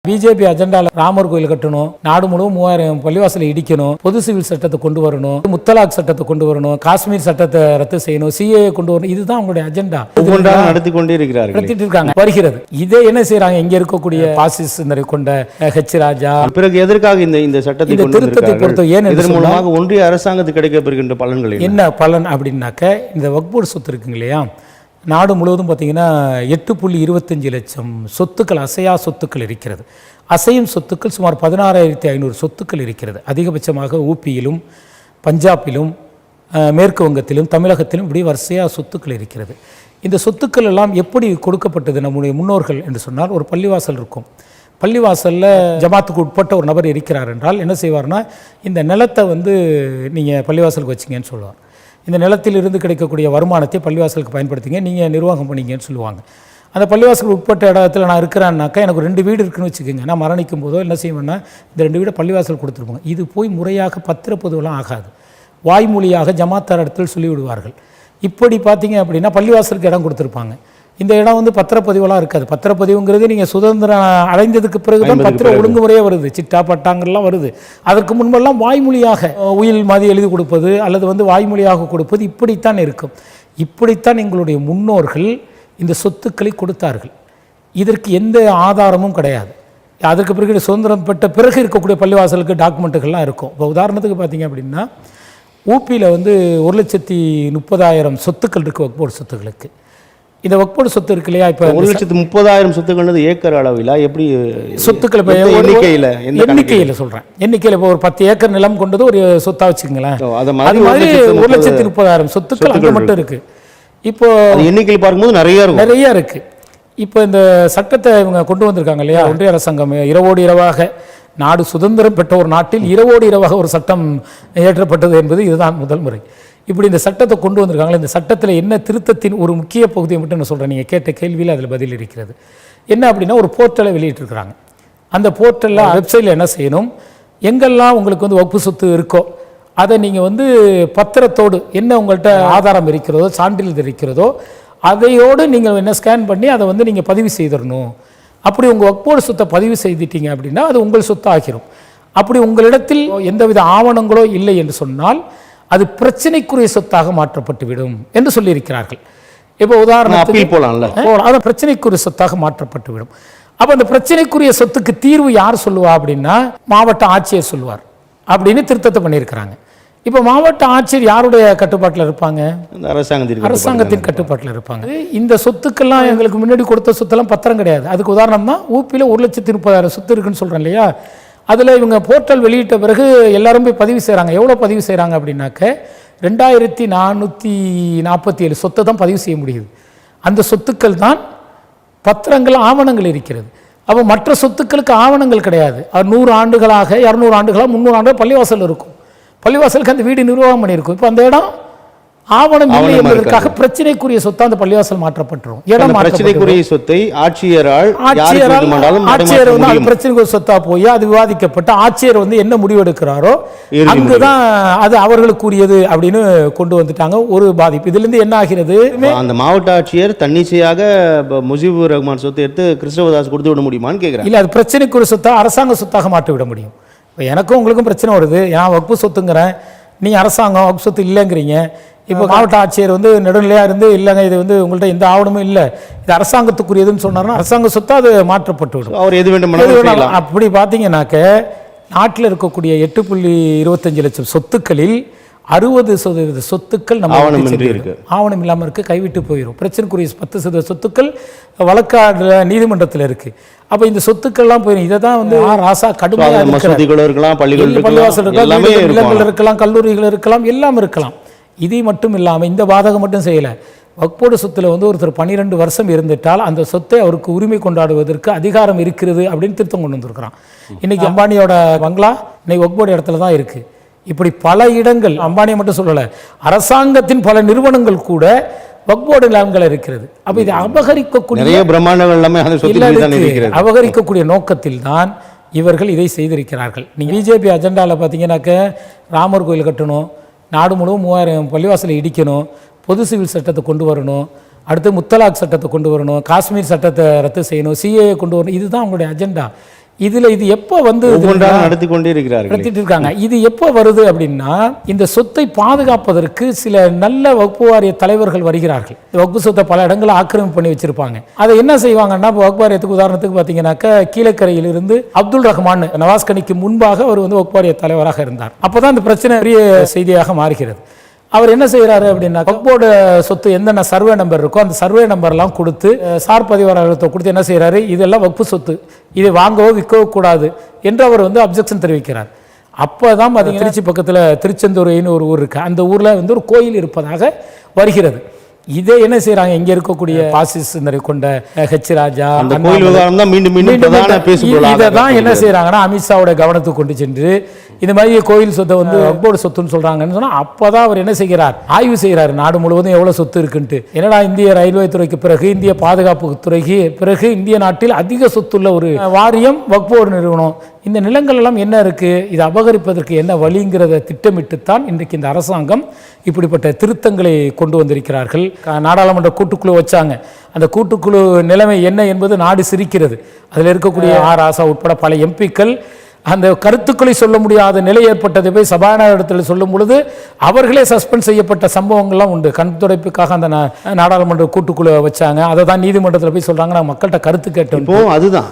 BJP அஜெண்டால Ramar கோயில் கட்டணும், நாடு முழுவதும் 3000 பள்ளிவாசலை இடிக்கணும், பொது சிவில் சட்டத்தை கொண்டு வரணும், முத்தலாக் சட்டத்தை கொண்டு வரணும், காஷ்மீர் சட்டத்தை ரத்து செய்யணும், சிஏ கொண்டு வரணும். இதுதான் அவங்களுடைய அஜெண்டா. நடத்தி கொண்டே இருக்கிறார்கள், நடத்திட்டு இருக்காங்க. வருகிறது இதை என்ன செய்யறாங்க? இங்க இருக்கக்கூடிய பாசிஸ் கொண்ட ஹெச் ராஜா பிறகு எதற்காக இந்த சட்டத்தை இந்த திருத்தத்தை பொறுத்த ஏன் இதன் மூலமாக ஒன்றிய அரசாங்கத்துக்கு கிடைக்கப்பெறுகின்ற பலன்கள் என்ன பலன் அப்படின்னாக்க, இந்த வக்ஃப் போர்டு சொத்து இருக்குங்க இல்லையா, நாடு முழுவதும் பார்த்தீங்கன்னா 8.25 லட்சம் சொத்துக்கள், அசையா சொத்துக்கள் இருக்கிறது. அசையும் சொத்துக்கள் சுமார் 16,500 சொத்துக்கள் இருக்கிறது. அதிகபட்சமாக ஊபியிலும் பஞ்சாபிலும் மேற்கு வங்கத்திலும் தமிழகத்திலும் இப்படி வரிசையாக சொத்துக்கள் இருக்கிறது. இந்த சொத்துக்கள் எல்லாம் எப்படி கொடுக்கப்பட்டது நம்முடைய முன்னோர்கள் என்று சொன்னால், ஒரு பள்ளிவாசல் இருக்கும். பள்ளிவாசலில் ஜமாத்துக்கு உட்பட்ட ஒரு நபர் இருக்கிறார் என்றால் என்ன செய்வார்னா, இந்த நிலத்தை நீங்கள் பள்ளிவாசலுக்கு வச்சிங்கன்னு சொல்லுவார். இந்த நிலத்திலிருந்து கிடைக்கக்கூடிய வருமானத்தை பள்ளிவாசலுக்கு பயன்படுத்திங்க, நீங்கள் நிர்வாகம் பண்ணிங்கன்னு சொல்லுவாங்க. அந்த பள்ளிவாசல் உட்பட்ட இடத்துல நான் இருக்கிறேன்னாக்கா, எனக்கு 2 வீடு இருக்குன்னு வச்சுக்கோங்க. நான் மரணிக்கும் போதோ என்ன செய்வேன்னா, இந்த 2 வீடை பள்ளிவாசல் கொடுத்துருப்பாங்க. இது போய் முறையாக பத்திரப்பதிவெல்லாம் ஆகாது, வாய்மொழியாக ஜமாத்தார் இடத்தில் சொல்லிவிடுவார்கள். இப்படி பார்த்தீங்க அப்படின்னா பள்ளிவாசலுக்கு இடம் கொடுத்துருப்பாங்க. இந்த இடம் பத்திரப்பதிவெல்லாம் இருக்காது. பத்திரப்பதிவுங்கிறது நீங்கள் சுதந்திரம் அடைந்ததுக்கு பிறகு தான் பத்திர ஒழுங்குமுறையே வருது, சிட்டா பட்டாங்கள்லாம் வருது. அதற்கு முன்பெல்லாம் வாய்மொழியாக உயில் மாதிரி எழுதி கொடுப்பது அல்லது வாய்மொழியாக கொடுப்பது இப்படித்தான் இருக்கும். இப்படித்தான் எங்களுடைய முன்னோர்கள் இந்த சொத்துக்களை கொடுத்தார்கள். இதற்கு எந்த ஆதாரமும் கிடையாது. அதற்கு பிறகு சுதந்திரம் பெற்ற பிறகு இருக்கக்கூடிய பள்ளிவாசலுக்கு டாக்குமெண்ட்டுகள்லாம் இருக்கும். இப்போ உதாரணத்துக்கு பார்த்தீங்க அப்படின்னா, ஊபியில் 1,30,000 சொத்துக்கள் இருக்குது வக்ஃப் போர்டு சொத்துக்களுக்கு. இந்த வக்ஃப் போர்டு சொத்து இருக்கு இல்லையா, இப்போ 1,30,000 சொத்துக்கள் ஏக்கர் அளவில் எப்படி சொத்துக்கள் எண்ணிக்கையில் சொல்கிறேன். எண்ணிக்கையில் இப்போ ஒரு 10 ஏக்கர் நிலம் கொண்டது ஒரு சொத்தாக வச்சுக்கோங்களேன். அது மாதிரி 1,30,000 சொத்துக்கள் அங்கே மட்டும் இருக்குது. இப்போ எண்ணிக்கையில் பார்க்கும்போது நிறைய இருக்குது. இப்போ இந்த சட்டத்தை இவங்க கொண்டு வந்திருக்காங்க இல்லையா, ஒன்றிய அரசாங்கம் இரவோடு இரவாக, நாடு சுதந்திரம் பெற்ற ஒரு நாட்டில் இரவோடு இரவாக ஒரு சட்டம் இயற்றப்பட்டது என்பது இதுதான் முதல் முறை. இப்படி இந்த சட்டத்தை கொண்டு வந்திருக்காங்களே, இந்த சட்டத்தில் என்ன திருத்தத்தின் ஒரு முக்கிய பகுதியை மட்டும் நான் சொல்கிறேன். நீங்கள் கேட்ட கேள்வியில் அதில் பதில் இருக்கிறது. என்ன அப்படின்னா, ஒரு போர்ட்டலை வெளியிட்டிருக்கிறாங்க. அந்த போர்ட்டலில் வெப்சைட்டில் என்ன செய்யணும், எங்கெல்லாம் உங்களுக்கு வக்ஃப் சொத்து இருக்கோ அதை நீங்கள் பத்திரத்தோடு என்ன உங்கள்கிட்ட ஆதாரம் இருக்கிறதோ, சான்றிதழ் இருக்கிறதோ, அதையோடு நீங்கள் என்ன ஸ்கேன் பண்ணி அதை நீங்கள் பதிவு செய்திடணும். அப்படி உங்கள் வக்ஃப் போர்டு சொத்தை பதிவு செய்துட்டீங்க அப்படின்னா அது உங்கள் சொத்து ஆகிரும். அப்படி உங்களிடத்தில் எந்தவித ஆவணங்களோ இல்லை என்று சொன்னால் அது பிரச்சனைக்குரிய சொத்தாக மாற்றப்பட்டுவிடும் என்று சொல்லியிருக்கிறார்கள். இப்போ உதாரணத்துக்கு அது பிரச்சனைக்குரிய சொத்தாக மாற்றப்பட்டுவிடும். அப்போ அந்த பிரச்சனைக்குரிய சொத்துக்கு தீர்வு யார் சொல்லுவா அப்படின்னா, மாவட்ட ஆட்சியர் சொல்லுவார் அப்படின்னு திருத்தத்தை பண்ணியிருக்கிறாங்க. இப்போ மாவட்ட ஆட்சியர் யாருடைய கட்டுப்பாட்டில் இருப்பாங்க? அரசாங்கத்தின் கட்டுப்பாட்டில் இருப்பாங்க. இந்த சொத்துக்கெல்லாம் எங்களுக்கு முன்னாடி கொடுத்த சொத்தெல்லாம் பத்திரம் கிடையாது. அதுக்கு உதாரணம் தான் ஊபியில் 1,30,000 சொத்து இருக்குன்னு சொல்கிறேன் இல்லையா. அதில் இவங்க போர்ட்டல் வெளியிட்ட பிறகு எல்லாரும் போய் பதிவு செய்கிறாங்க. எவ்வளோ பதிவு செய்கிறாங்க அப்படின்னாக்க 2,447 சொத்தை தான் பதிவு செய்ய முடியுது. அந்த சொத்துக்கள் தான் பத்திரங்கள், ஆவணங்கள் இருக்கிறது. அப்போ மற்ற சொத்துக்களுக்கு ஆவணங்கள் கிடையாது. 100 ஆண்டுகளாக 200 ஆண்டுகளாக 300 ஆண்டுகள் பள்ளிவாசல் இருக்கும். பள்ளிவாசலுக்கு அந்த வீடு நிர்வாகம் பண்ணியிருக்கும். இப்போ அந்த இடம் ஆவணம் இல்லை என்பதற்காக பிரச்சனைக்குரிய சொத்தா அந்த பள்ளிவாசல் மாற்றப்பட்டுரும். இடம் பிரச்சனைக்குரிய சொத்தை ஆட்சியர் பிரச்சனைக்குரிய சொத்தா போய் அது விவாதிக்கப்பட்டு ஆட்சியர் என்ன முடிவு எடுக்கிறாரோ அங்குதான் அது அவர்களுக்குரியது அப்படின்னு கொண்டு வந்துட்டாங்க. ஒரு பாதிப்பு இதுல இருந்து என்ன ஆகிறது, அந்த மாவட்ட ஆட்சியர் தன்னிச்சையாக முஜிபுர் ரஹ்மான் சொத்தை எடுத்து கிறிஸ்தவதாஸ் கொடுத்து விட முடியுமான்னு கேட்கிறேன். இல்ல, அது பிரச்சனைக்குரிய சொத்தா அரசாங்க சொத்தாக மாற்றி விட முடியும். இப்போ எனக்கும் உங்களுக்கும் பிரச்சனை வருது, ஏன் வக்ஃப் சொத்துங்கிறேன், நீ அரசாங்கம் வக்ஃப் சொத்து இல்லைங்கிறீங்க. இப்போ மாவட்ட ஆட்சியர் நடுநிலையாக இருந்து இல்லைங்க இது உங்கள்கிட்ட எந்த ஆவணமும் இல்லை, இது அரசாங்கத்துக்குரியதுன்னு சொன்னார்னா அரசாங்க சொத்தை அது மாற்றப்பட்டு விடும். அவர் எது வேண்டும் அப்படி பார்த்தீங்கன்னாக்க நாட்டில் இருக்கக்கூடிய 8.25 லட்சம் சொத்துக்களில் 60% சொத்துக்கள் நம்ம ஆவணம் இல்லாமல் இருக்குது, கைவிட்டு போயிடும். பிரச்சனைக்குரிய 10% சொத்துக்கள் வழக்காடுல நீதிமன்றத்தில் இருக்குது. அப்போ இந்த சொத்துக்கள்லாம் போயிடும். இதை தான் ராசா கடுமையாக பள்ளிவாசல் இருக்கலாம், இல்லங்கள் இருக்கலாம், கல்லூரிகள் இருக்கலாம், எல்லாம் இருக்கலாம். இது மட்டும் இல்லாமல் இந்த பாதகம் மட்டும் செய்யலை. வக்ஃப் போர்டு சொத்தில் ஒருத்தர் 12 வருஷம் இருந்துட்டால் அந்த சொத்தை அவருக்கு உரிமை கொண்டாடுவதற்கு அதிகாரம் இருக்கிறது அப்படின்னு திருத்தம் கொண்டு வந்திருக்கிறான். இன்னைக்கு அம்பானியோட பங்களா இன்னைக்கு வக்ஃப் போர்டு இடத்துல தான் இருக்குது. இப்படி பல இடங்கள், அம்பானியை மட்டும் சொல்லலை, அரசாங்கத்தின் பல நிறுவனங்கள் கூட வக்ஃப் போர்டு நிலங்கள் இருக்கிறது. அப்போ இது அபகரிக்கக்கூடிய நோக்கத்தில் தான் இவர்கள் இதை செய்திருக்கிறார்கள். நீங்கள் பிஜேபி அஜெண்டாவில் பார்த்தீங்கன்னாக்க ராமர் கோயில் கட்டணும், நாடு முழுவதும் 3000 பள்ளிவாசலை இடிக்கணும், பொது சிவில் சட்டத்தை கொண்டு வரணும், அடுத்து முத்தலாக் சட்டத்தை கொண்டு வரணும், காஷ்மீர் சட்டத்தை ரத்து செய்யணும், சிஏ கொண்டு வரணும். இதுதான் அவங்களுடைய அஜெண்டா. இதுல இது எப்போ வந்து ஒவ்வொன்றாக நடத்தி கொண்டே இருக்கிறார்கள். நடத்திட்டு இருக்காங்க. இது எப்போ வருது அப்படின்னா, இந்த சொத்தை பாதுகாப்பதற்கு சில நல்ல வக்பு வாரிய தலைவர்கள் வருகிறார்கள். இந்த வக்பு சொத்தை பல இடங்களில் ஆக்கிரமிப்பு பண்ணி வச்சிருப்பாங்க. அதை என்ன செய்வாங்கன்னா, வக்பு வாரியத்துக்கு உதாரணத்துக்கு பார்த்தீங்கன்னாக்கா, கீழக்கரையிலிருந்து அப்துல் ரஹ்மான் நவாஸ்கனிக்கு முன்பாக அவர் வந்து வக்பு வாரிய தலைவராக இருந்தார். அப்போதான் இந்த பிரச்சனை பெரிய செய்தியாக மாறுகிறது. அவர் என்ன செய்யறாரு அப்படின்னா, வக்போர்டு சொத்து எந்தென்ன சர்வே நம்பர் இருக்கோ அந்த சர்வே நம்பர்லாம் கொடுத்து சார் பதிவாளர்களை கொடுத்து என்ன செய்யறாரு, இதெல்லாம் வக்பு சொத்து, இதை வாங்கவோ விற்கவோ கூடாது என்று அவர் வந்து அப்ஜெக்ஷன் தெரிவிக்கிறார். அப்போதான் பார்த்தீங்கன்னா, திருச்சி பக்கத்தில் திருச்செந்தூர்னு ஒரு ஊர் இருக்கு, அந்த ஊரில் வந்து ஒரு கோயில் இருப்பதாக வருகிறது. இதே என்ன செய்யறாங்க, இங்க இருக்கக்கூடிய பாசிஸ்டரை கொண்ட ஹெச் ராஜா அந்த கோயில் விவகாரம் தான் மீண்டும் இதை தான் என்ன செய்யறாங்கன்னா, அமித்ஷாவோட கவனத்துக்கு கொண்டு சென்று இந்த மாதிரி கோயில் சொத்தை வந்து வக்போர்டு சொத்துன்னு சொல்றாங்கன்னு சொன்னா, அப்பதான் அவர் என்ன செய்கிறார், ஆய்வு செய்கிறார் நாடு முழுவதும் எவ்வளவு சொத்து இருக்குன்ட்டு. என்னடா, இந்திய ரயில்வே துறைக்கு பிறகு, இந்திய பாதுகாப்பு துறைக்கு பிறகு இந்திய நாட்டில் அதிக சொத்துள்ள ஒரு வாரியம் வக்போர்டு நிறுவனம். இந்த நிலங்கள் எல்லாம் என்ன இருக்கு, இது அபகரிப்பதற்கு என்ன வழிங்கிறத திட்டமிட்டுத்தான் இன்றைக்கு இந்த அரசாங்கம் இப்படிப்பட்ட திருத்தங்களை கொண்டு வந்திருக்கிறார்கள். நாடாளுமன்ற கூட்டுக்குழு வச்சாங்க. அந்த கூட்டுக்குழு நிலைமை என்ன என்பது நாடு சிரிக்கிறது. அதில் இருக்கக்கூடிய ஆர் ஆசா உட்பட பல எம்பிக்கள் அந்த கருத்துக்களை சொல்ல முடியாத நிலை ஏற்பட்டதை போய் சபாநாயகத்தில் சொல்லும் பொழுது அவர்களே சஸ்பெண்ட் செய்யப்பட்ட சம்பவங்கள்லாம் உண்டு. கண் துடைப்புக்காக அந்த நாடாளுமன்ற கூட்டுக்குழு வச்சாங்க. அதை தான் நீதிமன்றத்தில் போய் சொல்றாங்க, நான் மக்கள்கிட்ட கருத்து கேட்டோம். அதுதான்